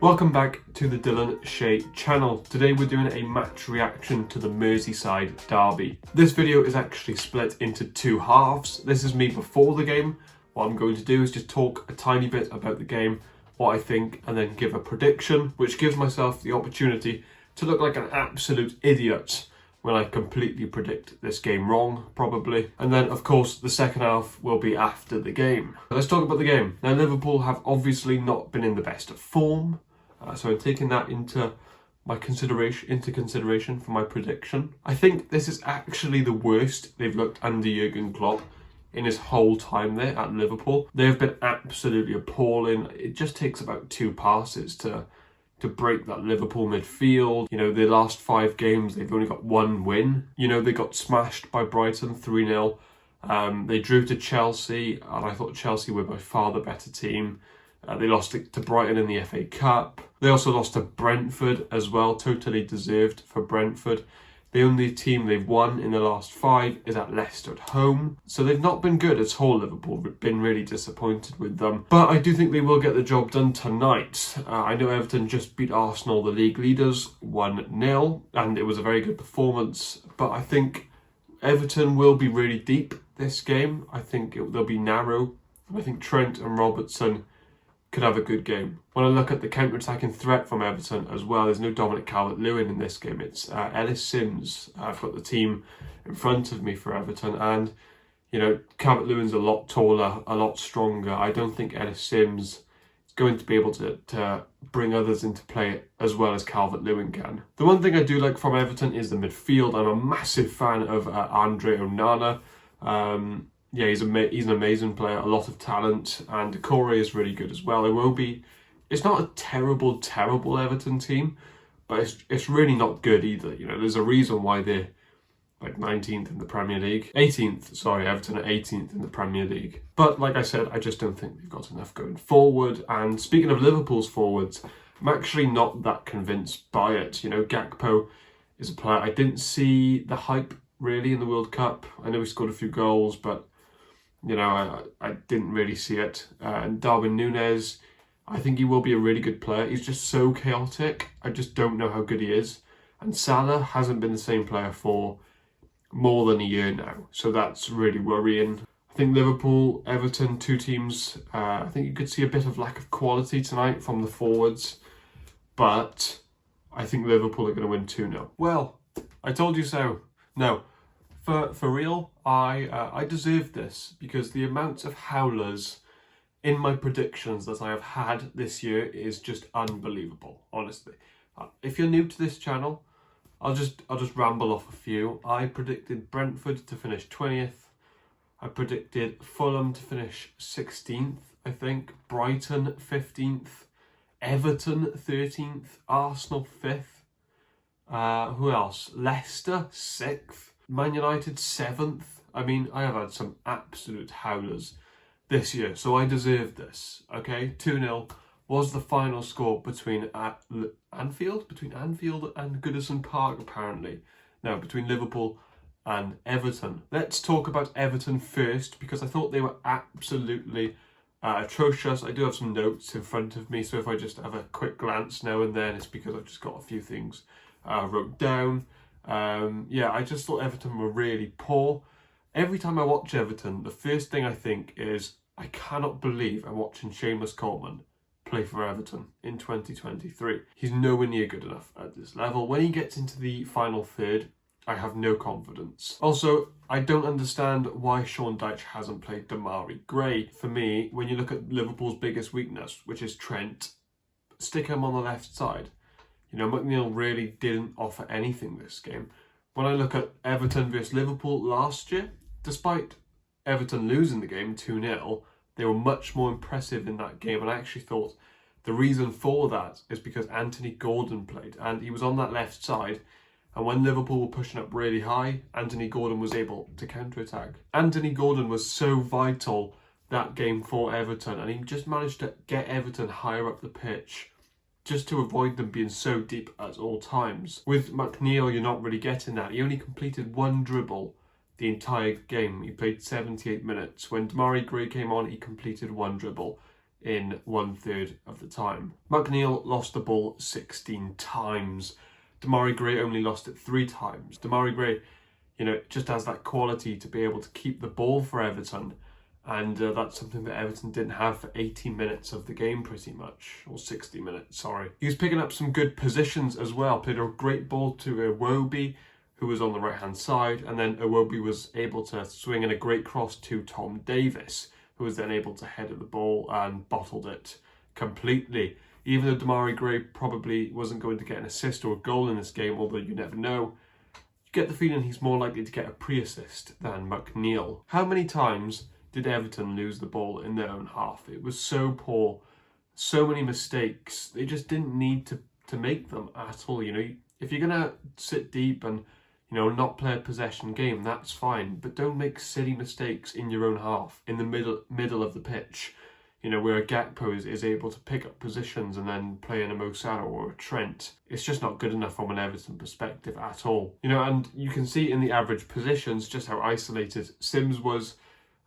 Welcome back to the Dylan Shea channel. Today we're doing a match reaction to the Merseyside derby. This video is actually split into two halves. This is me before the game. What I'm going to do is just talk a tiny bit about the game, what I think, and then give a prediction, which gives myself the opportunity to look like an absolute idiot when I completely predict this game wrong, probably. And then, of course, the second half will be after the game. Let's talk about the game. Now, Liverpool have obviously not been in the best of form. So I'm taking that into consideration for my prediction. I think this is actually the worst they've looked under Jurgen Klopp in his whole time there at Liverpool. They have been absolutely appalling. It just takes about two passes to break that Liverpool midfield. You know, their last 5 games, they've only got 1 win. You know, they got smashed by Brighton 3-0. They drew to Chelsea, and I thought Chelsea were by far the better team. They lost to Brighton in the FA Cup. They also lost to Brentford as well, totally deserved for Brentford. The only team they've won in the last 5 is at Leicester at home. So they've not been good at all, Liverpool. We've been really disappointed with them. But I do think they will get the job done tonight. I know Everton just beat Arsenal, the league leaders, 1-0. And it was a very good performance. But I think Everton will be really deep this game. I think they'll be narrow. I think Trent and Robertson could have a good game. When I look at the counter-attacking threat from Everton as well, there's no Dominic Calvert-Lewin in this game. It's Ellis Sims. I've got the team in front of me for Everton, and you know, Calvert-Lewin's a lot taller, a lot stronger. I don't think Ellis Sims is going to be able to bring others into play as well as Calvert-Lewin can. The one thing I do like from Everton is the midfield. I'm a massive fan of Andre Onana. Yeah, he's an amazing player, a lot of talent, and Corey is really good as well. It's not a terrible Everton team, but it's really not good either. You know, there's a reason why they're like 19th in the Premier League. 18th, sorry, Everton are 18th in the Premier League. But like I said, I just don't think they've got enough going forward. And speaking of Liverpool's forwards, I'm actually not that convinced by it. You know, Gakpo is a player, I didn't see the hype really in the World Cup. I know he scored a few goals, but you know, I didn't really see it. And Darwin Núñez, I think he will be a really good player. He's just so chaotic. I just don't know how good he is. And Salah hasn't been the same player for more than a year now. So that's really worrying. I think Liverpool, Everton, two teams, I think you could see a bit of lack of quality tonight from the forwards. But I think Liverpool are going to win 2-0. Well, I told you so. No. For real, I deserve this, because the amount of howlers in my predictions that I have had this year is just unbelievable, honestly. If you're new to this channel, I'll just ramble off a few. I predicted Brentford to finish 20th. I predicted Fulham to finish 16th, I think. Brighton 15th. Everton 13th. Arsenal 5th. Who else? Leicester 6th. Man United 7th. I mean, I have had some absolute howlers this year, so I deserve this, okay? 2-0 was the final score between Anfield and Goodison Park, apparently. Now, between Liverpool and Everton. Let's talk about Everton first, because I thought they were absolutely atrocious. I do have some notes in front of me, so if I just have a quick glance now and then, it's because I've just got a few things wrote down. Yeah, I just thought Everton were really poor. Every time I watch Everton, the first thing I think is, I cannot believe I'm watching Seamus Coleman play for Everton in 2023. He's nowhere near good enough at this level. When he gets into the final third, I have no confidence. Also, I don't understand why Sean Dyche hasn't played Demarai Gray. For me, when you look at Liverpool's biggest weakness, which is Trent, stick him on the left side. You know, McNeil really didn't offer anything this game. When I look at Everton versus Liverpool last year, despite Everton losing the game 2-0, they were much more impressive in that game. And I actually thought the reason for that is because Anthony Gordon played, and he was on that left side. And when Liverpool were pushing up really high, Anthony Gordon was able to counter-attack. Anthony Gordon was so vital that game for Everton, and he just managed to get Everton higher up the pitch, just to avoid them being so deep at all times. With McNeil, you're not really getting that. He only completed 1 dribble the entire game. He played 78 minutes. When Demarai Gray came on, he completed 1 dribble. in 1/3 of the time. McNeil lost the ball 16 times. Demarai Gray only lost it 3 times. Demarai Gray, just has that quality to be able to keep the ball for Everton. And that's something that Everton didn't have for 80 minutes of the game pretty much. Or 60 minutes, sorry. He was picking up some good positions as well. Played a great ball to Iwobi, who was on the right-hand side. And then Iwobi was able to swing in a great cross to Tom Davies, who was then able to head at the ball and bottled it completely. Even though Demarai Gray probably wasn't going to get an assist or a goal in this game, although you never know, you get the feeling he's more likely to get a pre-assist than McNeil. How many times did Everton lose the ball in their own half? It was so poor, so many mistakes. They just didn't need to make them at all. If you're going to sit deep and not play a possession game, that's fine, but don't make silly mistakes in your own half, in the middle of the pitch, where a Gakpo is able to pick up positions and then play in a Mo Salah or a Trent. It's just not good enough from an Everton perspective at all. And you can see in the average positions just how isolated Sims was.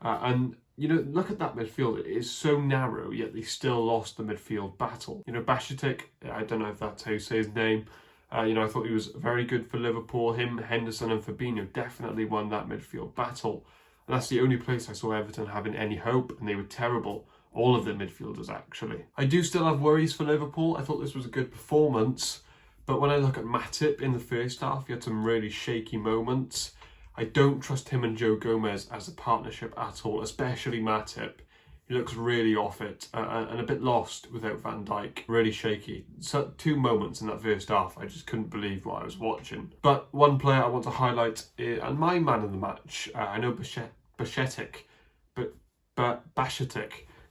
And look at that midfield. It is so narrow, yet they still lost the midfield battle. Bashetic, I don't know if that's how you say his name. I thought he was very good for Liverpool. Him, Henderson and Fabinho definitely won that midfield battle. And that's the only place I saw Everton having any hope, and they were terrible. All of the midfielders, actually. I do still have worries for Liverpool. I thought this was a good performance. But when I look at Matip in the first half, he had some really shaky moments. I don't trust him and Joe Gomez as a partnership at all, especially Matip. He looks really off it and a bit lost without Van Dijk. Really shaky. So 2 moments in that first half, I just couldn't believe what I was watching. But one player I want to highlight, and my man of the match, I know Bashetic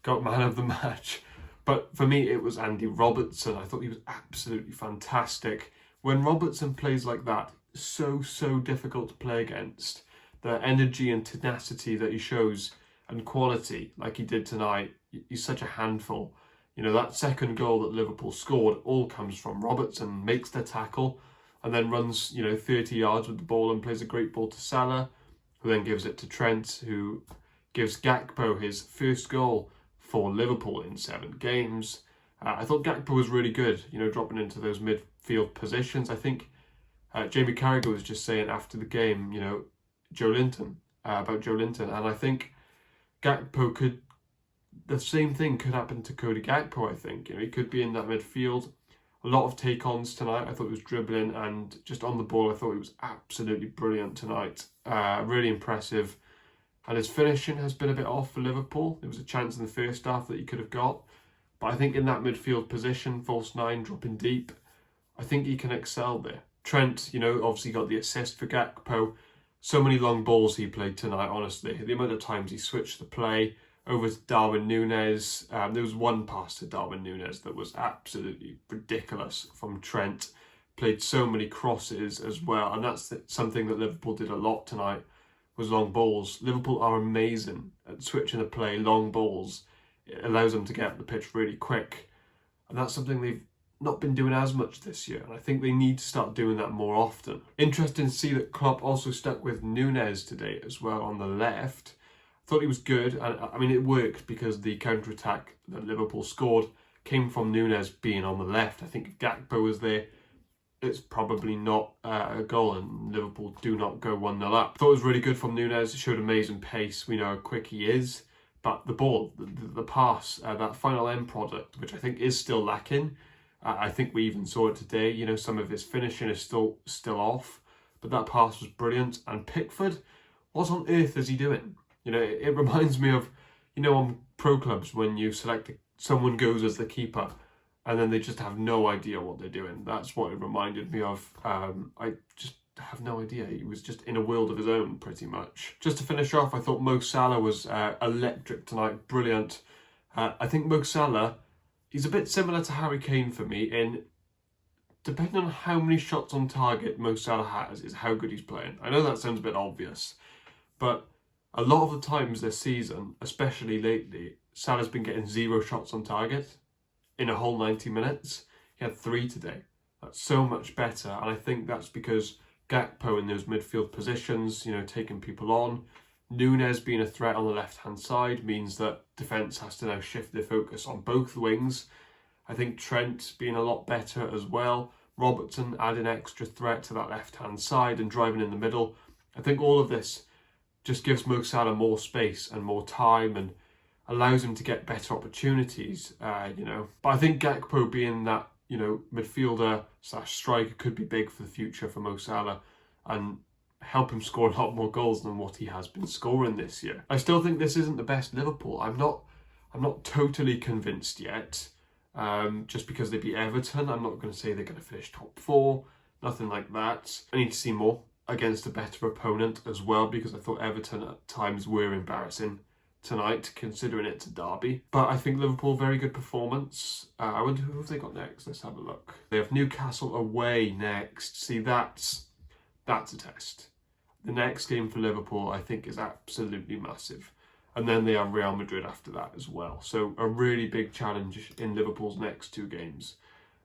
got man of the match. But for me, it was Andy Robertson. I thought he was absolutely fantastic. When Robertson plays like that, so difficult to play against. The energy and tenacity that he shows and quality like he did tonight, he's such a handful. That second goal that Liverpool scored all comes from Robertson, makes the tackle and then runs 30 yards with the ball and plays a great ball to Salah, who then gives it to Trent, who gives Gakpo his first goal for Liverpool in 7 games. I thought Gakpo was really good, dropping into those midfield positions. I think Jamie Carragher was just saying after the game, about Joe Linton, and I think Gakpo the same thing could happen to Cody Gakpo, I think. He could be in that midfield. A lot of take-ons tonight. I thought he was dribbling and just on the ball. I thought he was absolutely brilliant tonight. Really impressive. And his finishing has been a bit off for Liverpool. There was a chance in the first half that he could have got. But I think in that midfield position, false 9, dropping deep, I think he can excel there. Trent, obviously got the assist for Gakpo. So many long balls he played tonight, honestly. The amount of times he switched the play over to Darwin Núñez. There was one pass to Darwin Núñez that was absolutely ridiculous from Trent. Played so many crosses as well. And that's something that Liverpool did a lot tonight, was long balls. Liverpool are amazing at switching the play, long balls. It allows them to get up the pitch really quick. And that's something they've not been doing as much this year, and I think they need to start doing that more often. Interesting to see that Klopp also stuck with Núñez today as well on the left. I thought he was good, and I mean it worked because the counter-attack that Liverpool scored came from Núñez being on the left. I think if Gakpo was there, it's probably not a goal, and Liverpool do not go 1-0 up. I thought it was really good from Núñez. It showed amazing pace. We know how quick he is, but the ball, the pass, that final end product, which I think is still lacking. I think we even saw it today. Some of his finishing is still off, but that pass was brilliant. And Pickford, what on earth is he doing? It reminds me of, on pro clubs when you select someone goes as the keeper, and then they just have no idea what they're doing. That's what it reminded me of. I just have no idea. He was just in a world of his own, pretty much. Just to finish off, I thought Mo Salah was electric tonight, brilliant. I think Mo Salah, he's a bit similar to Harry Kane for me in, depending on how many shots on target Mo Salah has, is how good he's playing. I know that sounds a bit obvious, but a lot of the times this season, especially lately, Salah's been getting 0 shots on target in a whole 90 minutes. He had 3 today. That's so much better, and I think that's because Gakpo in those midfield positions, taking people on, Nunes being a threat on the left-hand side means that defence has to now shift their focus on both wings. I think Trent being a lot better as well. Robertson adding extra threat to that left-hand side and driving in the middle. I think all of this just gives Mo Salah more space and more time and allows him to get better opportunities, But I think Gakpo being that, midfielder / striker could be big for the future for Mo Salah and help him score a lot more goals than what he has been scoring this year. I still think this isn't the best Liverpool. I'm not totally convinced yet. Just because they beat Everton, I'm not going to say they're going to finish top 4, nothing like that. I need to see more against a better opponent as well, because I thought Everton at times were embarrassing tonight, considering it's a derby. But I think Liverpool, very good performance. I wonder who have they got next. Let's have a look. They have Newcastle away next. See, that's a test. The next game for Liverpool, I think, is absolutely massive. And then they have Real Madrid after that as well. So a really big challenge in Liverpool's next 2 games.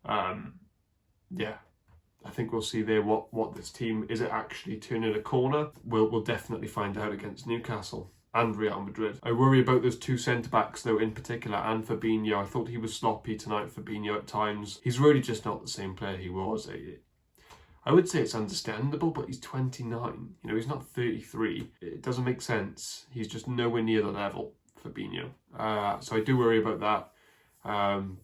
I think we'll see there what this team, is it actually turning a corner? We'll definitely find out against Newcastle and Real Madrid. I worry about those 2 centre-backs though, in particular, and Fabinho. I thought he was sloppy tonight, Fabinho, at times. He's really just not the same player he was. I would say it's understandable, but he's 29. He's not 33. It doesn't make sense. He's just nowhere near the level, Fabinho. So I do worry about that.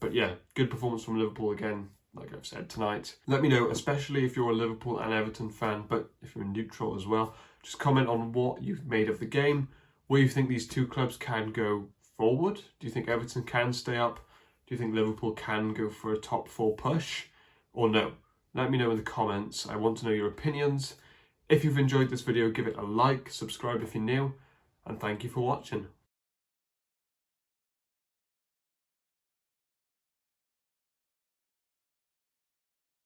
But yeah, good performance from Liverpool again, like I've said tonight. Let me know, especially if you're a Liverpool and Everton fan, but if you're neutral as well, just comment on what you've made of the game, where you think these 2 clubs can go forward. Do you think Everton can stay up? Do you think Liverpool can go for a top 4 push, or no? Let me know in the comments. I want to know your opinions. If you've enjoyed this video, give it a like, subscribe if you're new, and thank you for watching.